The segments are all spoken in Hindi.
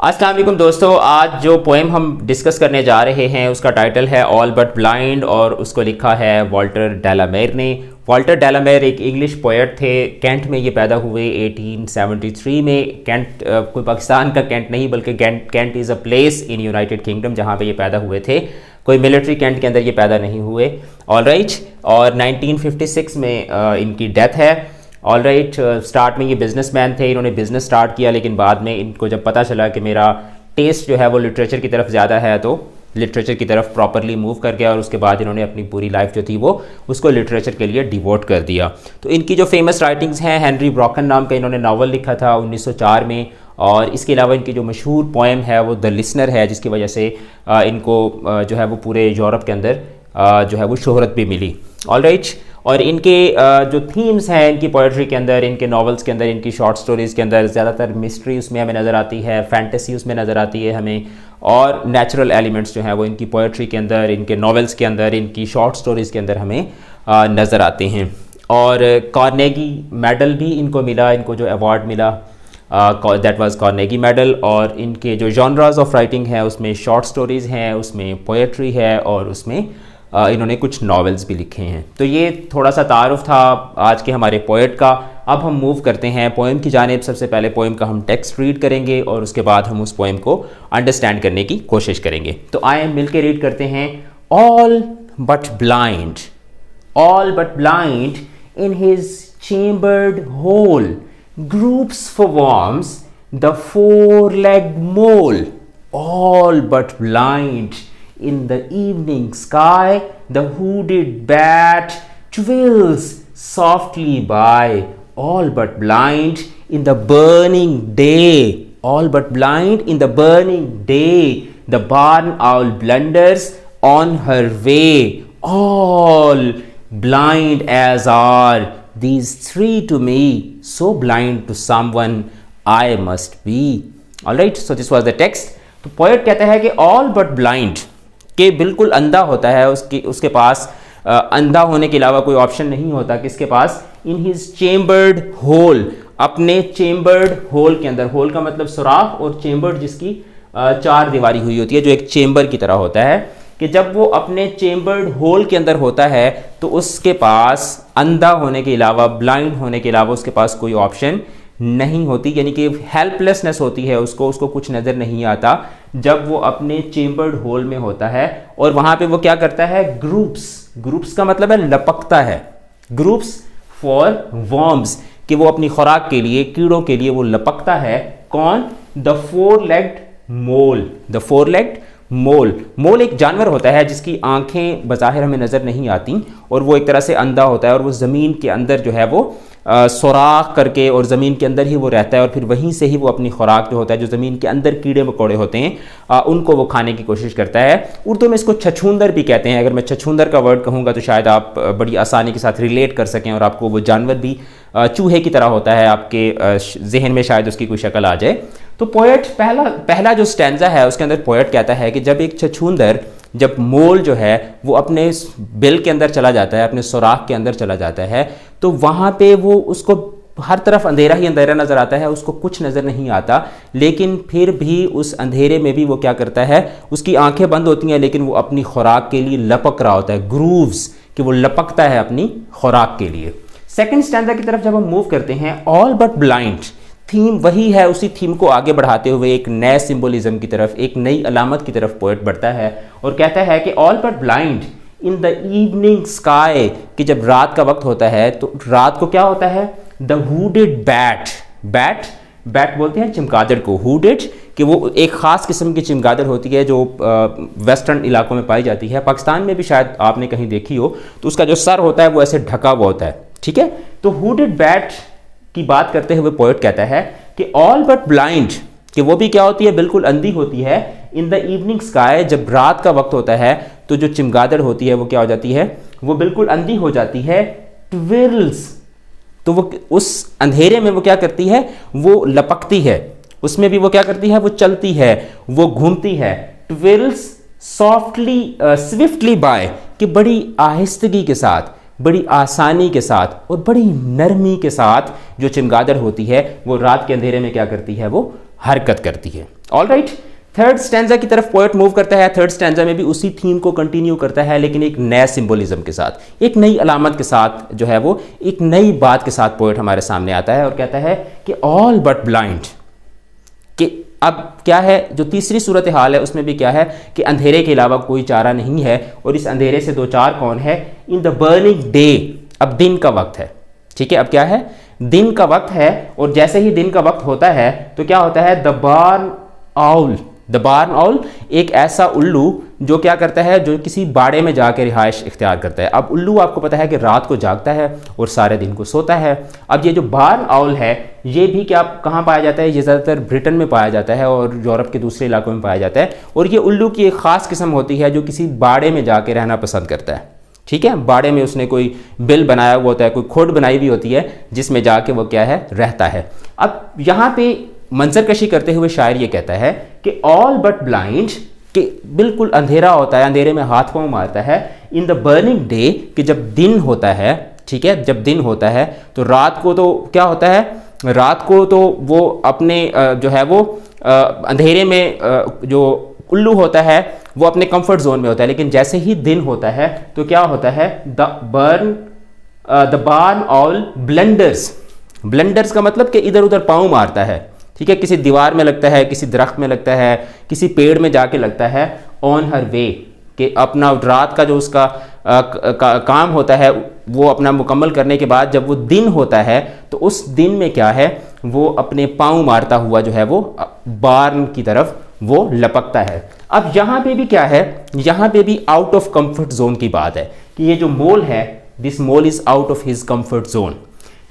अस्सलाम वालेकुम दोस्तों, आज जो पोएम हम डिस्कस करने जा रहे हैं उसका टाइटल है ऑल बट ब्लाइंड और उसको लिखा है वॉल्टर डेलामेर ने। वॉल्टर डेलामेर एक इंग्लिश पोएट थे। कैंट में ये पैदा हुए 1873 में। कैंट कोई पाकिस्तान का कैंट नहीं बल्कि Kent is a place in United Kingdom जहाँ पे ये पैदा हुए थे। कोई मिलिट्री कैंट के अंदर ये पैदा नहीं हुए। ऑलराइट, और 1956 में इनकी डेथ है। ऑलराइट, स्टार्ट में ये बिजनेसमैन थे, इन्होंने बिज़नेस स्टार्ट किया, लेकिन बाद में इनको जब पता चला कि मेरा टेस्ट जो है वो लिटरेचर की तरफ ज़्यादा है तो लिटरेचर की तरफ प्रॉपरली मूव कर गया और उसके बाद इन्होंने अपनी पूरी लाइफ जो थी वो उसको लिटरेचर के लिए डिवोट कर दिया। तो इनकी जो फेमस राइटिंग्स हैं, हेनरी ब्रॉकन नाम का इन्होंने नावल लिखा था 1904 में, और इसके अलावा इनकी जो मशहूर पोएम है वो द लिसनर है, जिसकी वजह से इनको जो है वो पूरे यूरोप के अंदर जो है वो शोहरत भी मिली। ऑलराइट, और इनके जो थीम्स हैं इनकी पोइट्री के अंदर, इनके नॉवेल्स के अंदर, इनकी शॉर्ट स्टोरीज़ के अंदर ज़्यादातर मिस्ट्री उसमें हमें नज़र आती है, फैंटेसी उसमें नज़र आती है हमें, और नेचुरल एलिमेंट्स जो हैं वो इनकी पोइट्री के अंदर, इनके नॉवेल्स के अंदर, इनकी शॉर्ट स्टोरीज़ के अंदर हमें नज़र आते हैं। और कार्नेगी मेडल भी इनको मिला, इनको जो अवार्ड मिला दैट वाज कार्नेगी मेडल। और इनके जो जॉनराज ऑफ राइटिंग है उसमें शॉर्ट स्टोरीज़ हैं, उसमें पोएट्री है और उसमें इन्होंने कुछ नॉवेल्स भी लिखे हैं। तो ये थोड़ा सा तारुफ था आज के हमारे पोएट का। अब हम मूव करते हैं पोएम की जानिब। सबसे पहले पोएम का हम टेक्स्ट रीड करेंगे और उसके बाद हम उस पोएम को अंडरस्टैंड करने की कोशिश करेंगे। तो आए मिल के रीड करते हैं। All but blind, all but blind in his chambered hole gropes for worms the four-legged mole. All but blind in the evening sky the hooded bat twirls softly by. All but blind in the burning day, all but blind in the burning day the barn owl blunders on her way. All blind as are these three to me, so blind to someone I must be. Alright, so this was the text. तो पोएट कहता है कि all but blind, के बिल्कुल अंधा होता है, उसके पास अंधा होने के अलावा कोई ऑप्शन नहीं होता। किसके पास? इन हिज चेम्बर्ड होल, अपने चेम्बर्ड होल के अंदर। होल का मतलब सुराख, और चेम्बर्ड जिसकी चार दीवारी हुई होती है, जो एक चेम्बर की तरह होता है, कि जब वो अपने चेम्बर्ड होल के अंदर होता है तो उसके पास अंधा होने के अलावा, ब्लाइंड होने के अलावा उसके पास कोई ऑप्शन नहीं होती, यानी कि हेल्पलेसनेस होती है उसको कुछ नज़र नहीं आता जब वो अपने चेम्बर्ड होल में होता है। और वहाँ पे वो क्या करता है? ग्रुप्स का मतलब है लपकता है। ग्रुप्स फॉर वर्म्स, कि वो अपनी खुराक के लिए, कीड़ों के लिए वो लपकता है। कौन? The four legged mole. The four legged mole एक जानवर होता है जिसकी आंखें बज़ाहिर हमें नज़र नहीं आती और वो एक तरह से अंधा होता है, और वो ज़मीन के अंदर जो है वो सुराख करके और ज़मीन के अंदर ही वो रहता है, और फिर वहीं से ही वो अपनी खुराक जो होता है, जो ज़मीन के अंदर कीड़े मकोड़े होते हैं उनको वो खाने की कोशिश करता है। उर्दू में इसको छछूंदर भी कहते हैं। अगर मैं छछूंदर का वर्ड कहूँगा तो शायद आप बड़ी आसानी के साथ रिलेट कर सकें और आपको वो जानवर भी चूहे की तरह होता है, आपके जहन में शायद उसकी कोई शक्ल आ जाए। तो पोएट पहला जो स्टैंजा है उसके अंदर पोएट कहता है कि जब एक छछूंदर, जब मोल जो है वो अपने बिल के अंदर चला जाता है, अपने सुराख के अंदर चला जाता है, तो वहाँ पे वो उसको हर तरफ अंधेरा ही अंधेरा नज़र आता है, उसको कुछ नज़र नहीं आता, लेकिन फिर भी उस अंधेरे में भी वो क्या करता है? उसकी आंखें बंद होती हैं लेकिन वो अपनी खुराक के लिए लपक रहा होता है। ग्रूव्स, कि वो लपकता है अपनी खुराक के लिए। सेकंड स्टैंजा की तरफ जब हम मूव करते हैं, ऑल बट ब्लाइंड, थीम वही है। उसी थीम को आगे बढ़ाते हुए एक नए सिंबोलिज्म की तरफ, एक नई अलामत की तरफ पोएट बढ़ता है और कहता है कि all but blind in the evening sky, कि जब रात का वक्त होता है तो रात को क्या होता है? द हुडेड बैट बोलते हैं चमगादड़ को। हुडेड, कि वो एक ख़ास किस्म की चमगादड़ होती है जो वेस्टर्न इलाकों में पाई जाती है। पाकिस्तान में भी शायद आपने कहीं देखी हो, तो उसका जो सर होता है वो ऐसे ढका हुआ होता है। ठीक है, तो हुडेड बैट की बात करते हुए पोएट कहता है कि ऑल बट ब्लाइंड, कि वो भी क्या होती है? बिल्कुल अंधी होती है। इन द इवनिंग स्काई, जब रात का वक्त होता है तो जो चमगादड़ होती है वो क्या हो जाती है? वो बिल्कुल अंधी हो जाती है। ट्विर्ल्स, तो वो उस अंधेरे में वो क्या करती है? वो लपकती है। उसमें भी वो क्या करती है? वो चलती है, वो घूमती है। ट्विर्ल्स सॉफ्टली स्विफ्टली बाय, कि बड़ी आहिस्तगी के साथ, बड़ी आसानी के साथ और बड़ी नरमी के साथ जो चमगादड़ होती है वो रात के अंधेरे में क्या करती है? वो हरकत करती है। ऑल राइट, थर्ड स्टैंजा की तरफ पोएट मूव करता है। थर्ड स्टैंजा में भी उसी थीम को कंटिन्यू करता है, लेकिन एक नया सिंबोलिज्म के साथ, एक नई अलामत के साथ, जो है वो एक नई बात के साथ पोएट हमारे सामने आता है और कहता है कि ऑल बट ब्लाइंड, कि अब क्या है, जो तीसरी सूरत हाल है उसमें भी क्या है कि अंधेरे के अलावा कोई चारा नहीं है, और इस अंधेरे से दो चार कौन है, इन द बर्निंग डे, अब दिन का वक्त है, ठीक है, अब क्या है, दिन का वक्त है, और जैसे ही दिन का वक्त होता है तो क्या होता है, द बार्न आउल, द बार्न आउल एक ऐसा उल्लू जो क्या करता है, जो किसी बाड़े में जाकर रिहाइश इख्तियार करता है। अब उल्लू आपको पता है कि रात को जागता है और सारे दिन को सोता है। अब ये जो बार्न आउल है ये भी क्या कहाँ पाया जाता है, ये ज़्यादातर ब्रिटेन में पाया जाता है और यूरोप के दूसरे इलाकों में पाया जाता है, और ये उल्लू की एक ख़ास किस्म होती है जो किसी बाड़े में जाके रहना पसंद करता है, ठीक है, बाड़े में उसने कोई बिल बनाया हुआ होता है, कोई खोड बनाई हुई होती है जिसमें जाके वो क्या है, रहता है। अब यहाँ पे मंजर कशी करते हुए शायर ये कहता है कि ऑल बट ब्लाइंड, कि बिल्कुल अंधेरा होता है, अंधेरे में हाथ पांव मारता है, इन द बर्निंग डे, कि जब दिन होता है, ठीक है, जब दिन होता है तो रात को तो क्या होता है, रात को तो वो अपने जो है वो अंधेरे में जो उल्लू होता है वो अपने कंफर्ट जोन में होता है, लेकिन जैसे ही दिन होता है तो क्या होता है, द बार्न ऑल ब्लेंडर्स, ब्लेंडर्स का मतलब कि इधर उधर पाँव मारता है, ठीक है, किसी दीवार में लगता है, किसी दरख्त में लगता है, किसी पेड़ में जाके लगता है, ऑन हर वे, कि अपना रात का जो उसका काम होता है वो अपना मुकम्मल करने के बाद जब वो दिन होता है तो उस दिन में क्या है, वो अपने पाँव मारता हुआ जो है वो बार्न की तरफ वो लपकता है। अब यहाँ पे भी क्या है, यहाँ पे भी आउट ऑफ कंफर्ट जोन की बात है कि ये जो मोल है, this mole is out of his comfort zone.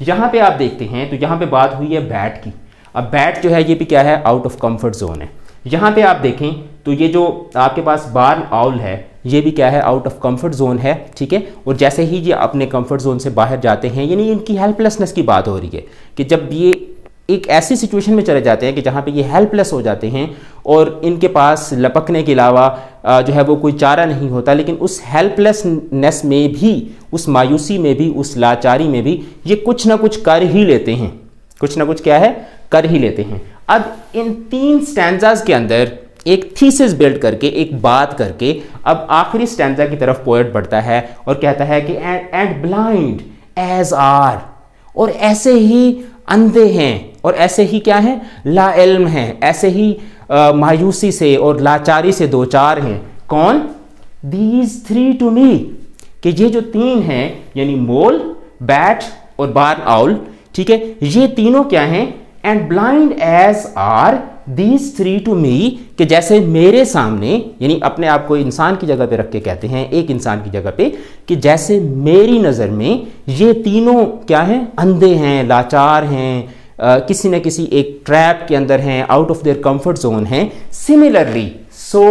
यहाँ पे आप देखते हैं तो यहाँ पे बात हुई है बैट की। अब बैट जो है ये भी क्या है, आउट ऑफ कंफर्ट जोन है। यहाँ पे आप देखें तो ये जो आपके पास बार्न आउल है ये भी क्या है, आउट ऑफ कंफर्ट जोन है, ठीक है, और जैसे ही ये अपने कंफर्ट जोन से बाहर जाते हैं, यानी इनकी हेल्पलेसनेस की बात हो रही है कि जब ये एक ऐसी सिचुएशन में चले जाते हैं कि जहाँ पे ये हेल्पलेस हो जाते हैं और इनके पास लपकने के अलावा जो है वो कोई चारा नहीं होता, लेकिन उस हेल्पलेसनेस में भी, उस मायूसी में भी, उस लाचारी में भी ये कुछ ना कुछ कर ही लेते हैं, कुछ ना कुछ क्या है, कर ही लेते हैं। अब इन तीन स्टैंजाज के अंदर एक थीसिस बिल्ड करके, एक बात करके, अब आखिरी स्टैंजा की तरफ पोएट बढ़ता है और कहता है कि एंड ब्लाइंड एज आर, और ऐसे ही अंधे हैं और ऐसे ही क्या है, ला इल्म हैं, ऐसे ही मायूसी से और लाचारी से दो चार हैं। कौन, दीज थ्री टू मी, कि ये जो तीन हैं यानी मोल, बैट और बार्न आउल, ठीक है, ये तीनों क्या हैं, and blind as are these three to me, कि जैसे मेरे सामने, यानी अपने आप को इंसान की जगह पे रख के कहते हैं, एक इंसान की जगह पे, कि जैसे मेरी नज़र में ये तीनों क्या हैं, अंधे हैं, लाचार हैं, किसी न किसी एक ट्रैप के अंदर हैं, out of their comfort zone हैं। Similarly so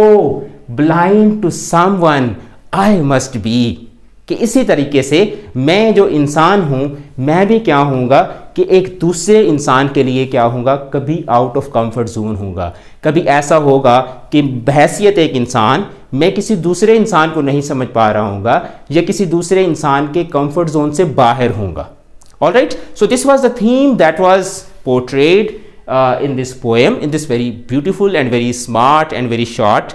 blind to someone I must be, कि इसी तरीके से मैं जो इंसान हूं मैं भी क्या होऊंगा कि एक दूसरे इंसान के लिए क्या होऊंगा, कभी आउट ऑफ कंफर्ट जोन होऊंगा, कभी ऐसा होगा कि बहैसियत एक इंसान मैं किसी दूसरे इंसान को नहीं समझ पा रहा हूँगा या किसी दूसरे इंसान के कंफर्ट जोन से बाहर होऊंगा। All right, so this was the theme that was portrayed in this poem, in this very beautiful and very smart and very short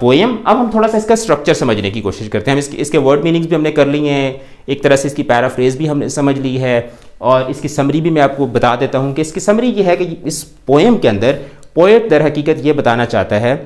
poem. अब हम थोड़ा सा इसका स्ट्रक्चर समझने की कोशिश करते हैं। हम इसके वर्ड मीनिंग्स भी हमने कर लिए हैं, एक तरह से इसकी पैराफ्रेज भी हमने समझ ली है, और इसकी समरी भी मैं आपको बता देता हूँ कि इसकी समरी ये है कि इस पोएम के अंदर पोएट दर हकीकत ये बताना चाहता है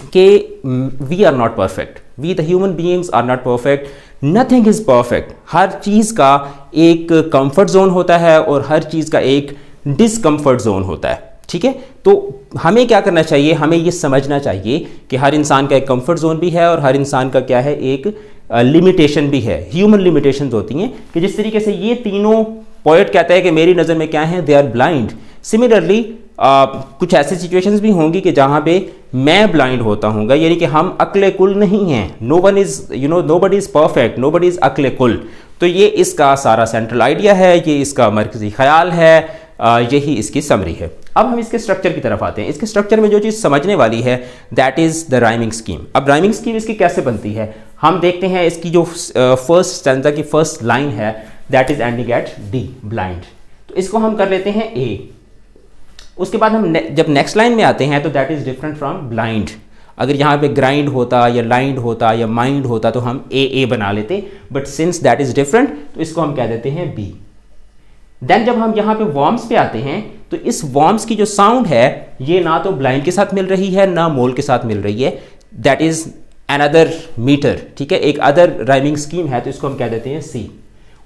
कि we are not perfect, we the human beings are not perfect, nothing is perfect. हर चीज़ का एक कंफर्ट जोन होता है और हर चीज़ का एक डिसकम्फर्ट जोन होता है, ठीक है। तो हमें क्या करना चाहिए, हमें ये समझना चाहिए कि हर इंसान का एक कंफर्ट जोन भी है और हर इंसान का क्या है, एक लिमिटेशन भी है, ह्यूमन लिमिटेशंस होती हैं, कि जिस तरीके से ये तीनों पोएट कहता है कि मेरी नज़र में क्या है, दे आर ब्लाइंड। सिमिलरली कुछ ऐसी सिचुएशंस भी होंगी कि जहाँ पे मैं ब्लाइंड होता हूँगा, यानी कि हम अक्ले कुल नहीं हैं, no one is nobody is perfect, nobody is अक्ले कुल। तो ये इसका सारा सेंट्रल आइडिया है, ये इसका मरकजी ख्याल है, यही इसकी समरी है। अब हम इसके स्ट्रक्चर की तरफ आते हैं। इसके स्ट्रक्चर में जो चीज़ समझने वाली है that is the rhyming scheme. अब राइमिंग स्कीम इसकी कैसे बनती है हम देखते हैं। इसकी जो फर्स्ट स्टैंजा की फर्स्ट लाइन है that is ending eight D, blind. तो इसको हम कर लेते हैं ए। उसके बाद हम जब नेक्स्ट लाइन में आते हैं तो that is different from blind. अगर यहाँ पे ग्राइंड होता या लाइंड होता या माइंड होता तो हम ए बना लेते, but since that is different तो इसको हम कह देते हैं बी। देन जब हम यहाँ पे वॉर्म्स पे आते हैं तो इस वॉर्म्स की जो साउंड है ये ना तो ब्लाइंड के साथ मिल रही है ना मोल के साथ मिल रही है, दैट इज़ अनदर मीटर, ठीक है, एक अदर राइमिंग स्कीम है, तो इसको हम कह देते हैं सी।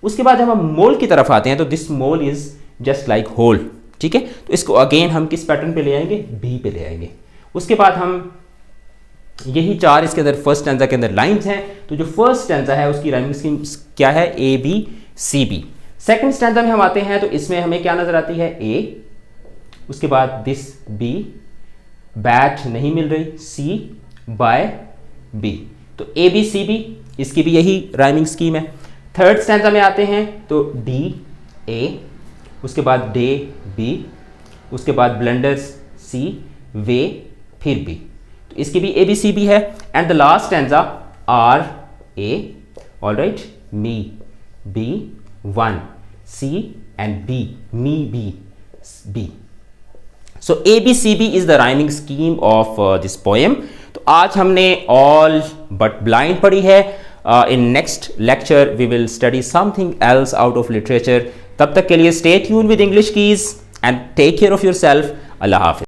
उसके बाद जब हम मोल की तरफ आते हैं तो this mole is just like hole, ठीक है, तो इसको अगेन हम किस पैटर्न पे ले आएंगे, बी पे ले आएंगे। उसके बाद हम यही चार इसके अंदर फर्स्ट स्टैंजा के अंदर लाइंस हैं, तो जो फर्स्ट स्टैंजा है उसकी राइमिंग स्कीम क्या है, A B C B. Second stanza में हम आते हैं तो इसमें हमें क्या नजर आती है, ए, उसके बाद दिस बी, बैट नहीं मिल रही, सी बाय बी, तो ए बी सी बी, इसकी भी यही राइमिंग स्कीम है। थर्ड स्टैंजा में आते हैं तो डी ए, उसके बाद डे बी, उसके बाद ब्लेंडर्स सी, वे, फिर बी, तो इसकी भी ए बी सी बी है। And the last stanza are A, alright, me B, one C and B, me B B. So A B C B is the rhyming scheme of this poem. तो आज हमने ऑल बट ब्लाइंड पढ़ी है। In next lecture we will study something else out of literature. तब तक के लिए stay tune with English keys and take care of yourself. Allah Hafiz.